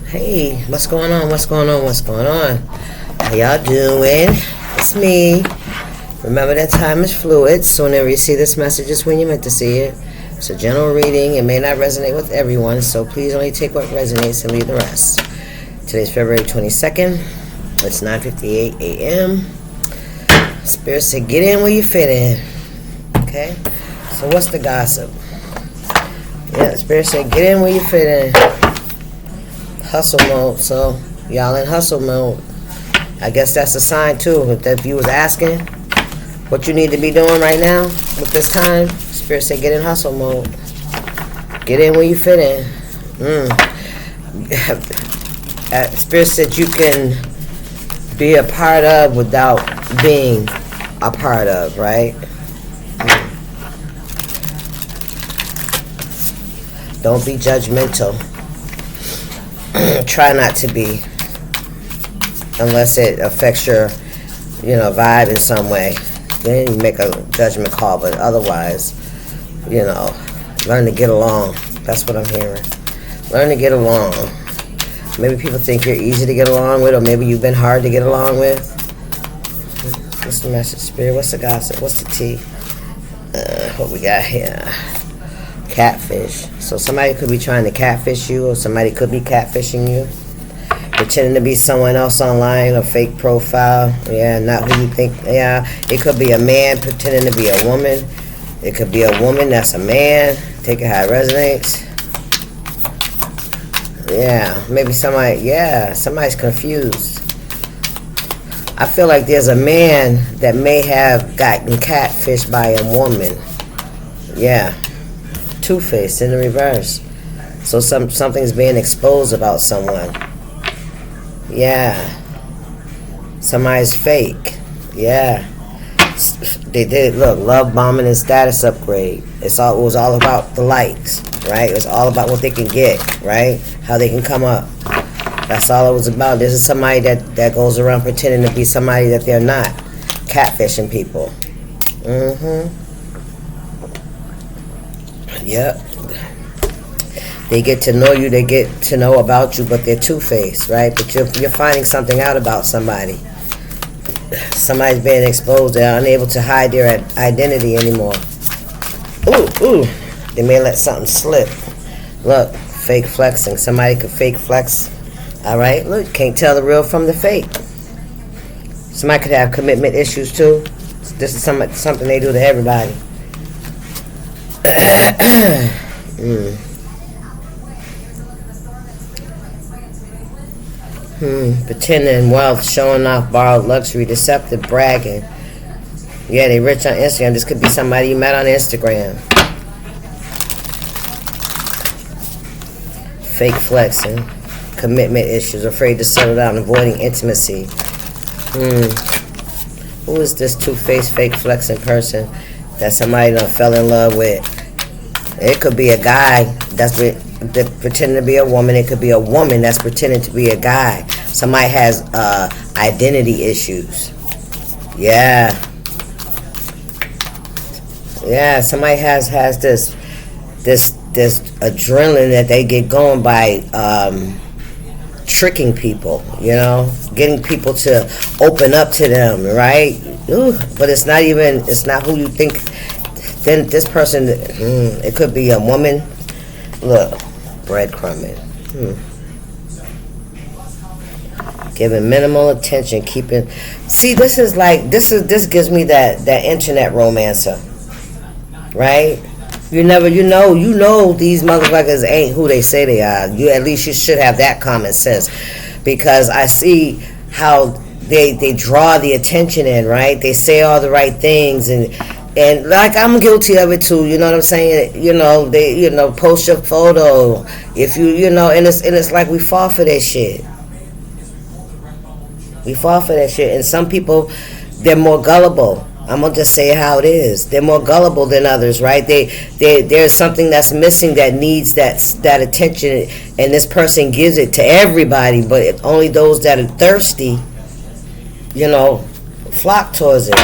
Hey, what's going on? What's going on? What's going on? How y'all doing? It's me. Remember that time is fluid, so whenever you see this message, it's when you meant to see it. It's a general reading. It may not resonate with everyone, so please only take what resonates and leave the rest. Today's February 22nd. It's 9:58 a.m. Spirit said, get in where you fit in. Okay? So what's the gossip? Yeah, the Spirit said, get in where you fit in. Hustle mode. So y'all in hustle mode. I guess that's a sign too. If you was asking what you need to be doing right now with this time, Spirit said get in hustle mode. Get in where you fit in. Spirit said you can be a part of without being a part of, right? Don't be judgmental. Try not to be, unless it affects your, vibe in some way. Then you make a judgment call, but otherwise, learn to get along. That's what I'm hearing. Learn to get along. Maybe people think you're easy to get along with, or maybe you've been hard to get along with. What's the message, Spirit? What's the gossip? What's the tea? What we got here? Catfish. So somebody could be trying to catfish you, or somebody could be catfishing you, pretending to be someone else online, a fake profile. Yeah, not who you think. Yeah, it could be a man pretending to be a woman. It could be a woman that's a man. Take it how it resonates. Yeah, maybe somebody's confused. I feel like there's a man that may have gotten catfished by a woman. Yeah. Two-faced in the reverse. So something's being exposed about someone. Yeah. Somebody's fake. Yeah. They did, look, love bombing and status upgrade. It was all about the likes, right? It was all about what they can get, right? How they can come up. That's all it was about. This is somebody that goes around pretending to be somebody that they're not. Catfishing people. Yep. They get to know you, they get to know about you, but they're two-faced, right? But you're finding something out about somebody. Somebody's being exposed. They're unable to hide their identity anymore. Ooh. They may let something slip. Look, fake flexing. Somebody could fake flex. All right? Look, can't tell the real from the fake. Somebody could have commitment issues too. This is something they do to everybody. Pretending wealth, showing off, borrowed luxury, deceptive, bragging. Yeah, they rich on Instagram. This could be somebody you met on Instagram. Fake flexing, commitment issues, afraid to settle down, avoiding intimacy. Who is this two-faced, fake flexing person that somebody done fell in love with? It could be a guy that's pretending to be a woman. It could be a woman that's pretending to be a guy. Somebody has identity issues. Yeah, somebody has this adrenaline that they get going by tricking people, getting people to open up to them, right? But it's not who you think. Then this person, it could be a woman. Look, breadcrumbing. Giving minimal attention, keeping. See, this gives me that internet romancer, right? You know these motherfuckers ain't who they say they are. At least you should have that common sense, because I see how they draw the attention in, right? They say all the right things, and like I'm guilty of it too, you know what I'm saying? They post your photo if and it's like we fall for that shit. And some people, they're more gullible. I'm gonna just say how it is. They're more gullible than others, right? There's something that's missing that needs that attention, and this person gives it to everybody, but only those that are thirsty, flock towards it.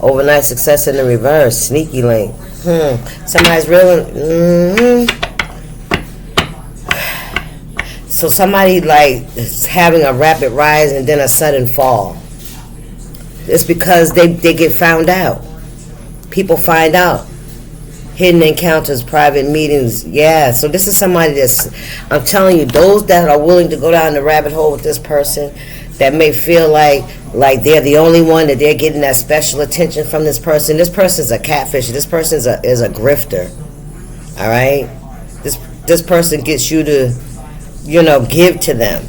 Overnight success in the reverse. Sneaky link. Somebody's real. So somebody like is having a rapid rise and then a sudden fall. It's because they get found out. People find out. Hidden encounters, private meetings. Yeah, so this is somebody that's, I'm telling you, those that are willing to go down the rabbit hole with this person, that may feel like they're the only one, that they're getting that special attention from this person. This person's a catfish. This person is a grifter. All right? This person gets you to, give to them.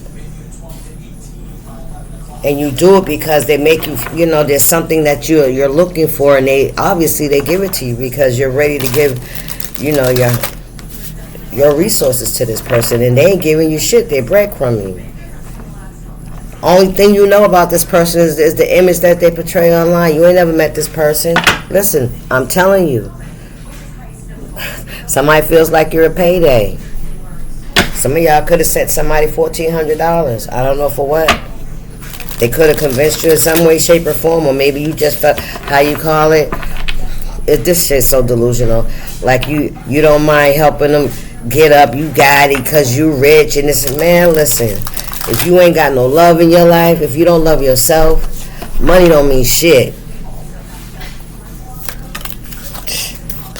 And you do it because they make you, there's something that you're looking for, and they give it to you because you're ready to give, your resources to this person, and they ain't giving you shit. They breadcrumbing you. Only thing you know about this person is the image that they portray online. You ain't never met this person. Listen, I'm telling you. Somebody feels like you're a payday. Some of y'all could have sent somebody $1,400. I don't know for what. They could have convinced you in some way, shape, or form, or maybe you just felt, how you call it. This shit's so delusional. Like you don't mind helping them get up. You got it because you rich. And this, man, listen. If you ain't got no love in your life, if you don't love yourself, money don't mean shit.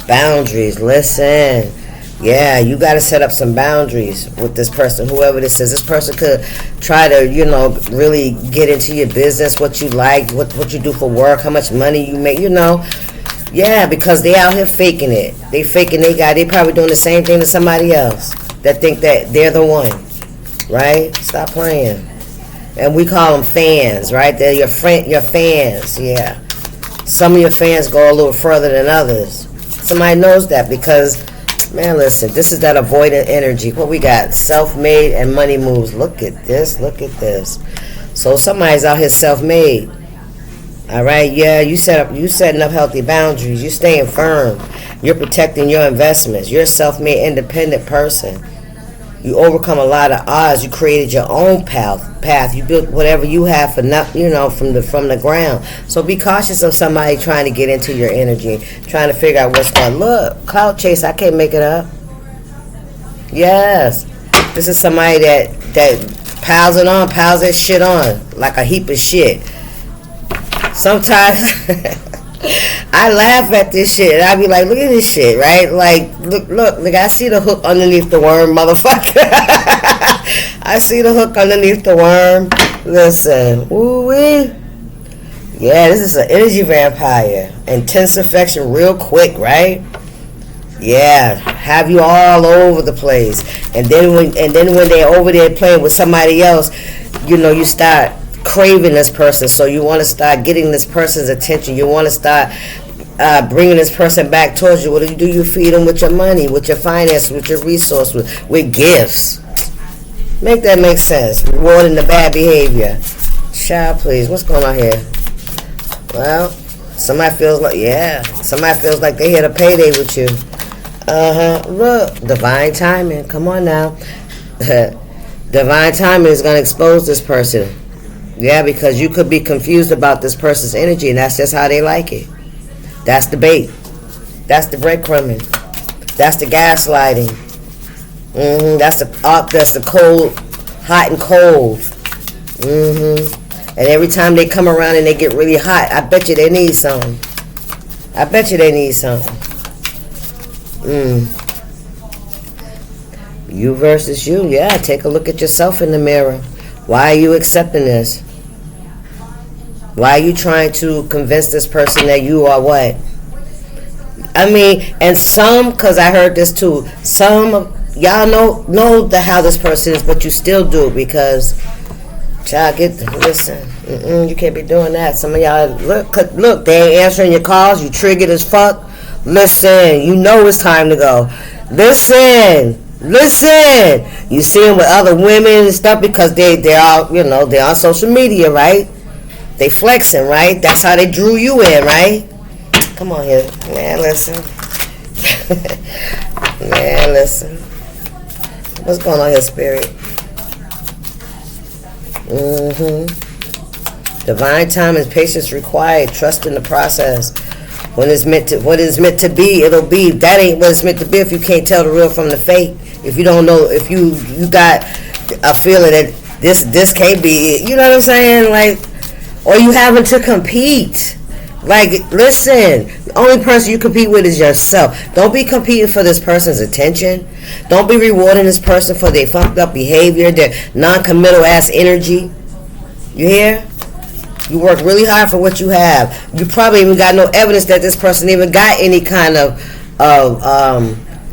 Boundaries, listen. Yeah, you got to set up some boundaries with this person, whoever this is. This person could try to, really get into your business, what you like, what you do for work, how much money you make, Yeah, because they out here faking it. They faking they probably doing the same thing to somebody else that think that they're the one, right? Stop playing. And we call them fans, right? They're your fans, yeah. Some of your fans go a little further than others. Somebody knows that because, man, listen, this is that avoidant energy. What we got? Self-made and money moves. Look at this. Look at this. So somebody's out here self-made. All right? Yeah, you setting up healthy boundaries. You staying firm. You're protecting your investments. You're a self-made, independent person. You overcome a lot of odds. You created your own path. You built whatever you have from the ground. So be cautious of somebody trying to get into your energy, trying to figure out what's going on. Look, cloud chase, I can't make it up. Yes. This is somebody that piles that shit on like a heap of shit. Sometimes I laugh at this shit, and I be like, look at this shit, right? Like, look, I see the hook underneath the worm, motherfucker. I see the hook underneath the worm. Listen, woo-wee. Yeah, this is an energy vampire. Intense affection real quick, right? Yeah, have you all over the place. And then when they're over there playing with somebody else, you start craving this person, so you want to start getting this person's attention. You want to start bringing this person back towards you. What do? You feed them with your money, with your finances, with your resources, with gifts. Make that make sense. Rewarding the bad behavior. Child, please, what's going on here? Well, somebody feels like they hit a payday with you. Look, divine timing. Come on now. Divine timing is going to expose this person. Yeah, because you could be confused about this person's energy, and that's just how they like it. That's the bait. That's the breadcrumbing. That's the gaslighting. That's the cold, hot and cold. And every time they come around and they get really hot, I bet you they need some. You versus you. Yeah, take a look at yourself in the mirror. Why are you accepting this? Why are you trying to convince this person that you are what? I mean, and because I heard this too, some of y'all know how this person is, but you still do it because, child, listen, you can't be doing that. Some of y'all, look, they ain't answering your calls, you triggered as fuck. Listen, you know it's time to go. Listen. You see them with other women and stuff because they're all, they're on social media, right? They flexing, right? That's how they drew you in, right? Come on here. Man, listen. What's going on here, spirit? Divine time and patience required. Trust in the process. What is meant to be, it'll be. That ain't what it's meant to be if you can't tell the real from the fake. If you don't know, if you got a feeling that this can't be it. You know what I'm saying? Like, or you having to compete. Like, listen, the only person you compete with is yourself. Don't be competing for this person's attention. Don't be rewarding this person for their fucked up behavior, their non-committal ass energy. You hear? You work really hard for what you have. You probably even got no evidence that this person even got any kind of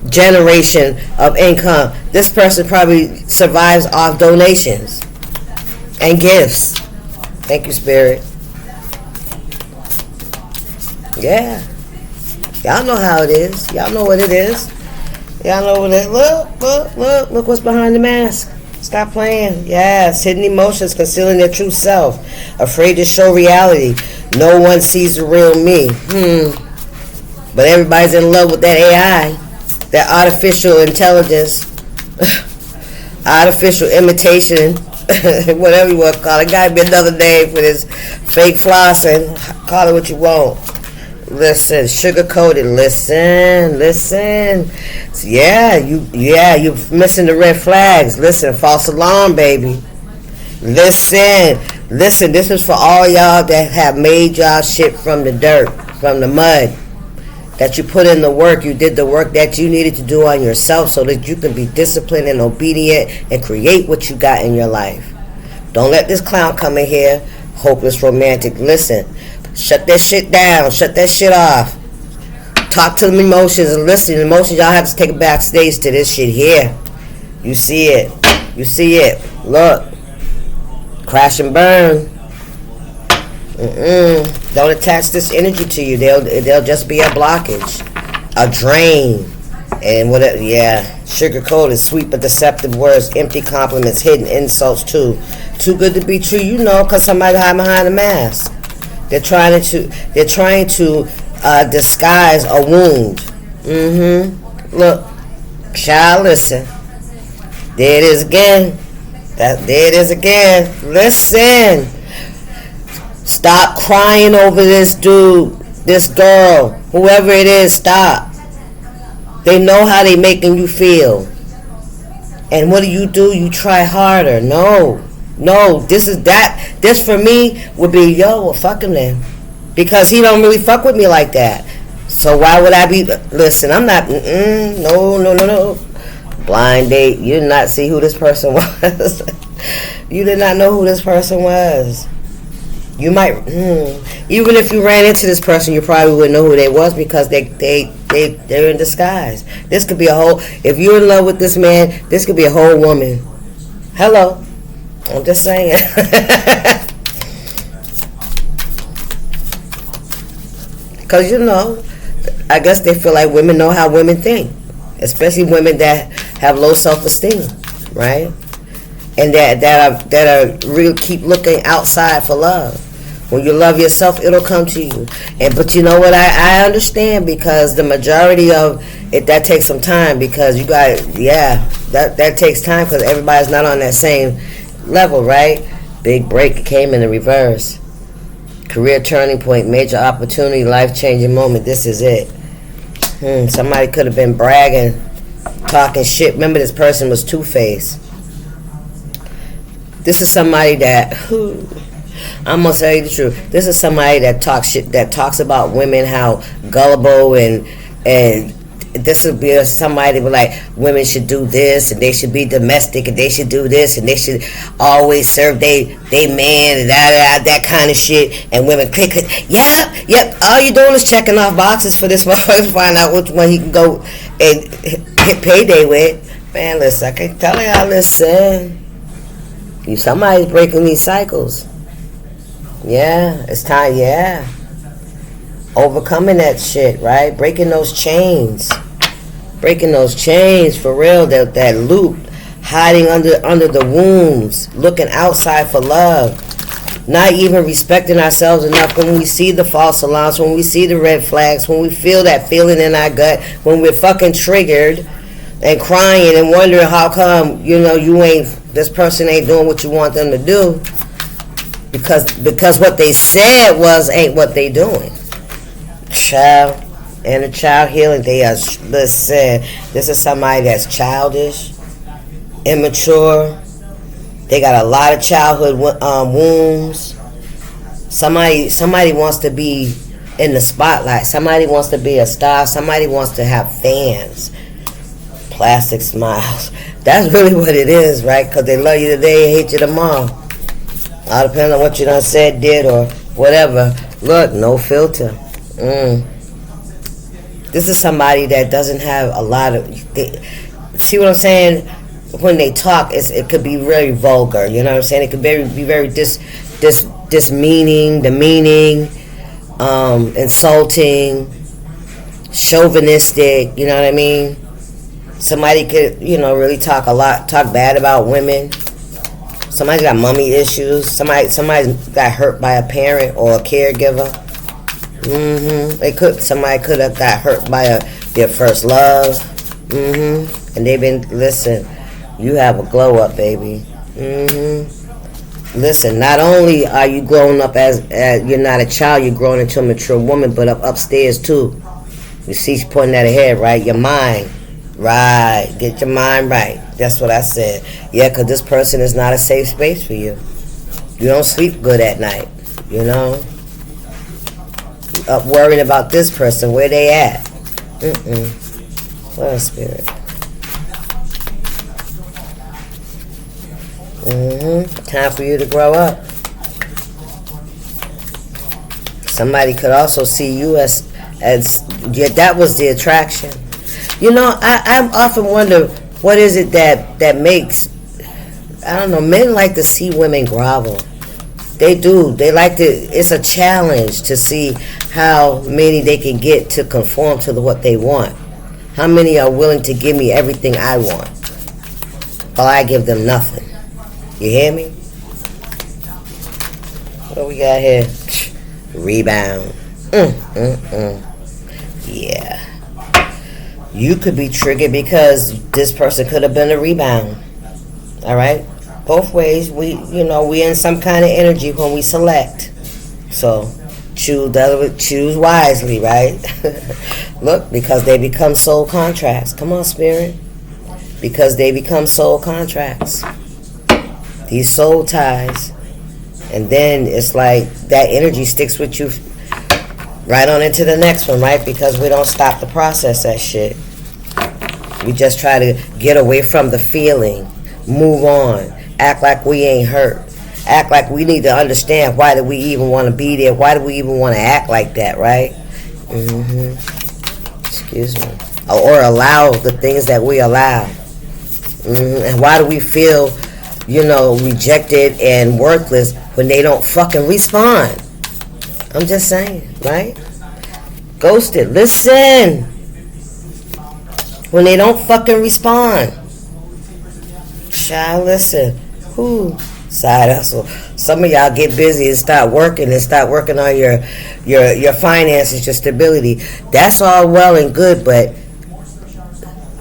generation of income. This person probably survives off donations and gifts. Thank you, Spirit. Yeah. Y'all know how it is. Y'all know what it is. Y'all know what it is. Look what's behind the mask. Stop playing. Yes, hidden emotions, concealing their true self. Afraid to show reality. No one sees the real me. But everybody's in love with that AI. That artificial intelligence. Artificial imitation. Whatever you want to call it. Gotta be another name for this fake flossing. Call it what you want. Listen, sugar-coated. Listen. You're missing the red flags. Listen, false alarm, baby. Listen. This is for all y'all that have made y'all shit from the dirt, from the mud. That you put in the work. You did the work that you needed to do on yourself so that you can be disciplined and obedient and create what you got in your life. Don't let this clown come in here, hopeless romantic. Listen. Shut that shit down. Shut that shit off. Talk to them emotions and listen. Emotions, y'all have to take a backstage to this shit here. You see it. Look. Crash and burn. Don't attach this energy to you. They'll just be a blockage. A drain. And whatever, yeah. Sugar-coated, sweet but deceptive words, empty compliments, hidden insults too. Too good to be true, you know, because somebody hide behind a mask. They're trying to disguise a wound. Look, child, listen. There it is again. Listen. Stop crying over this dude, this girl, whoever it is. Stop. They know how they making you feel. And what do? You try harder. No, this for me would be, well, fuck him then. Because he don't really fuck with me like that. So why would I be, listen, I'm not, no. Blind date, you did not see who this person was. You did not know who this person was. You might, even if you ran into this person, you probably wouldn't know who they was because they're in disguise. This could be a whole, if you're in love with this man, this could be a whole woman. Hello. I'm just saying. Because, I guess they feel like women know how women think. Especially women that have low self-esteem, right? And that are really keep looking outside for love. When you love yourself, it'll come to you. But you know what? I understand because the majority of it, that takes some time because you got, that takes time because everybody's not on that same level, right? Big break came in the reverse. Career turning point, major opportunity, life-changing moment. This is it. Somebody could have been bragging, talking shit. Remember, this person was two-faced. This is somebody that, I'm gonna tell you the truth. This is somebody that talks shit, that talks about women, how gullible and this would be somebody that be like, women should do this and they should be domestic and they should do this and they should always serve they man and that kind of shit. And women click, yep. All you doing is checking off boxes for this motherfucker to find out which one he can go and hit payday with. Man, listen, I can tell y'all, listen. Somebody's breaking these cycles. Yeah, it's time, overcoming that shit, right? Breaking those chains for real. That loop, hiding under the wounds, looking outside for love, not even respecting ourselves enough. When we see the false alarms, when we see the red flags, when we feel that feeling in our gut, when we're fucking triggered and crying and wondering how come this person ain't doing what you want them to do, because what they said ain't what they doing. Child and a child healing, they are, listen, this is somebody that's childish, immature, They got a lot of childhood wounds. Somebody wants to be in the spotlight. Somebody wants to be a star. Somebody wants to have fans. Plastic smiles. That's really what it is, right? Because they love you today and hate you tomorrow. All depends on what you done said, did, or whatever. Look, no filter. This is somebody that doesn't have a lot of... see what I'm saying? When they talk, it could be very vulgar. You know what I'm saying? It could be very demeaning, insulting, chauvinistic. You know what I mean? Somebody could, really talk bad about women. Somebody got mommy issues. Somebody got hurt by a parent or a caregiver. Somebody could have got hurt by their first love. And they've been, listen, you have a glow up, baby. Listen, not only are you growing up as you're not a child, you're growing into a mature woman, but upstairs too. You see, she's pointing at her head, right? Your mind. Right. Get your mind right. That's what I said. Yeah, because this person is not a safe space for you. You don't sleep good at night, Up worrying about this person, where they at. What a spirit. Time for you to grow up. Somebody could also see you as that was the attraction. I often wonder, what is it that makes, I don't know, men like to see women grovel. They do. They like to, it's a challenge to see how many they can get to conform to what they want. How many are willing to give me everything I want while I give them nothing? You hear me? What we got here? Rebound. Yeah. You could be triggered because this person could have been a rebound. All right? Both ways, we in some kind of energy when we select. So choose wisely, right? Look, because they become soul contracts. Come on, spirit. Because they become soul contracts. These soul ties. And then it's like that energy sticks with you right on into the next one, right? Because we don't stop to process that shit. We just try to get away from the feeling. Move on. Act like we ain't hurt. Act like we need to understand, why do we even want to be there? Why do we even want to act like that, right? Excuse me. Or allow the things that we allow. And why do we feel, rejected and worthless when they don't fucking respond? I'm just saying, right? Ghosted. Listen. When they don't fucking respond. Child, listen. Who? Side hustle. Some of y'all get busy and start working on your finances, your stability. That's all well and good, but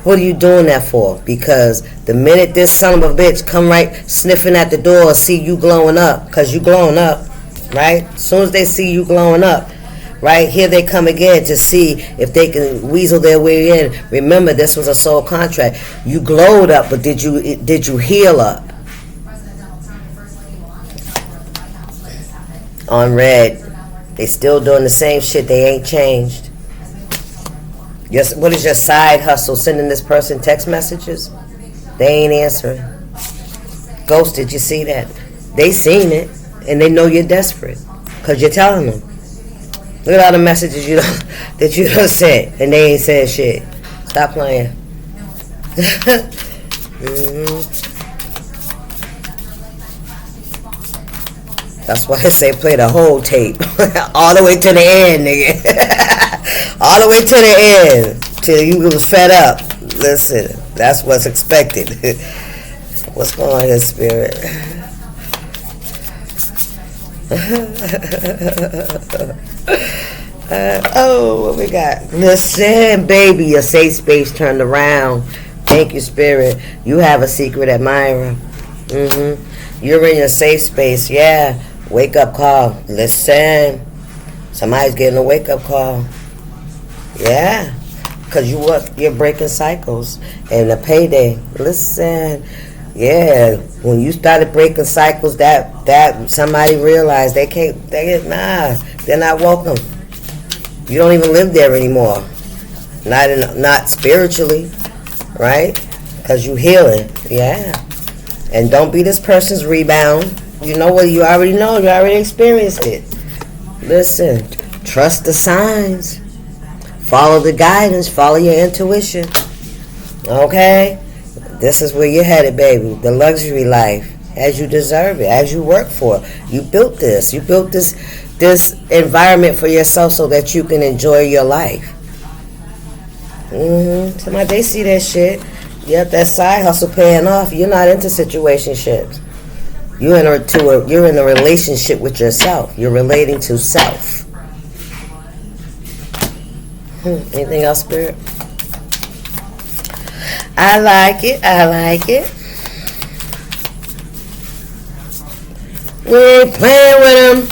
what are you doing that for? Because the minute this son of a bitch come right sniffing at the door, see you glowing up, because you glowing up, right? As soon as they see you glowing up, right, here they come again to see if they can weasel their way in. Remember, this was a soul contract. You glowed up, but did you heal up? On red, they still doing the same shit. They ain't changed. Yes. What is your side hustle? Sending this person text messages? They ain't answering. Ghosted. You see that? They seen it, and they know you're desperate because you're telling them. Look at all the messages that you done sent, and they ain't said shit. Stop playing. That's why I say play the whole tape. All the way to the end, nigga. All the way to the end. Till you was fed up. Listen, that's what's expected. What's going on here, spirit? What we got? Listen, baby, your safe space turned around. Thank you, spirit. You have a secret admirer. You're in your safe space. Yeah. Wake up call. Listen. Somebody's getting a wake up call. Yeah. Because you're breaking cycles. And a payday. Listen. Yeah, when you started breaking cycles, that somebody realized they're not welcome. You don't even live there anymore. Not spiritually, right? Because you healing, yeah. And don't be this person's rebound. You know what? You already know. You already experienced it. Listen, trust the signs. Follow the guidance. Follow your intuition. Okay? This is where you're headed, baby. The luxury life, as you deserve it, as you work for. You built this. You built this environment for yourself so that you can enjoy your life. Somebody, they see that shit. Yep, that side hustle paying off. You're not into situationships. You're in a relationship with yourself. You're relating to self. Anything else, Spirit? I like it. We ain't playing with him.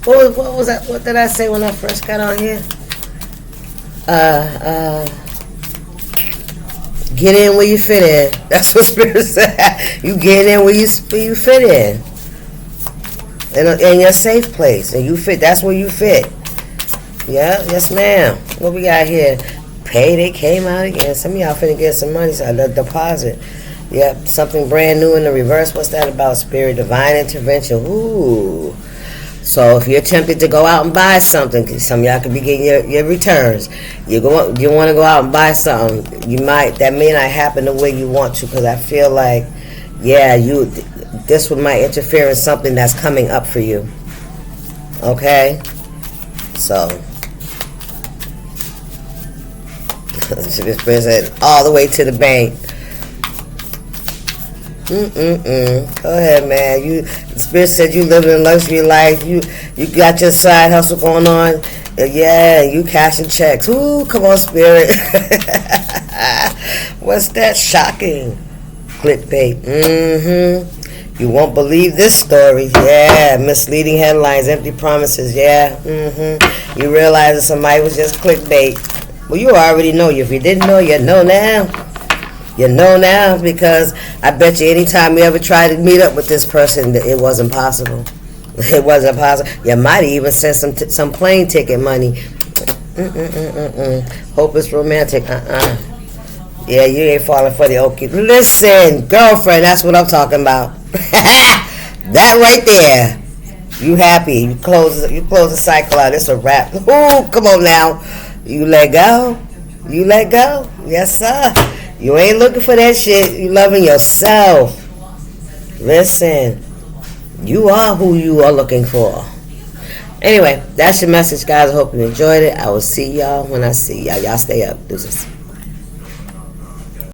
What was that? What did I say when I first got on here? Get in where you fit in. That's what Spirit said. You get in where you fit in. In your safe place. And you fit. That's where you fit. Yeah, yes ma'am. What we got here? Payday came out again. Some of y'all finna get some money. So the deposit. Yep, something brand new in the reverse. What's that about, Spirit? Divine intervention. Ooh. So if you're tempted to go out and buy something, some of y'all could be getting your returns. You want to go out and buy something. That may not happen the way you want to, because I feel like, this one might interfere in something that's coming up for you. Okay, so this person all the way to the bank. Go ahead, man. The Spirit said you living a luxury life. You got your side hustle going on. Yeah, you cashing checks. Ooh, come on, Spirit. What's that? Shocking. Clickbait. You won't believe this story. Yeah, misleading headlines, empty promises. Yeah. You realize that somebody was just clickbait. Well, you already know. If you didn't know, you know now. You know now, because I bet you anytime you ever tried to meet up with this person, it wasn't possible. It wasn't possible. You might even send some plane ticket money. Hope it's romantic. Yeah, you ain't falling for the okie. Listen, girlfriend, that's what I'm talking about. That right there. You happy. You close the cycle out. It's a wrap. Ooh, come on now. You let go. Yes, sir. You ain't looking for that shit. You loving yourself. Listen, you are who you are looking for. Anyway, that's your message, guys. I hope you enjoyed it. I will see y'all when I see y'all. Y'all stay up. Deuces.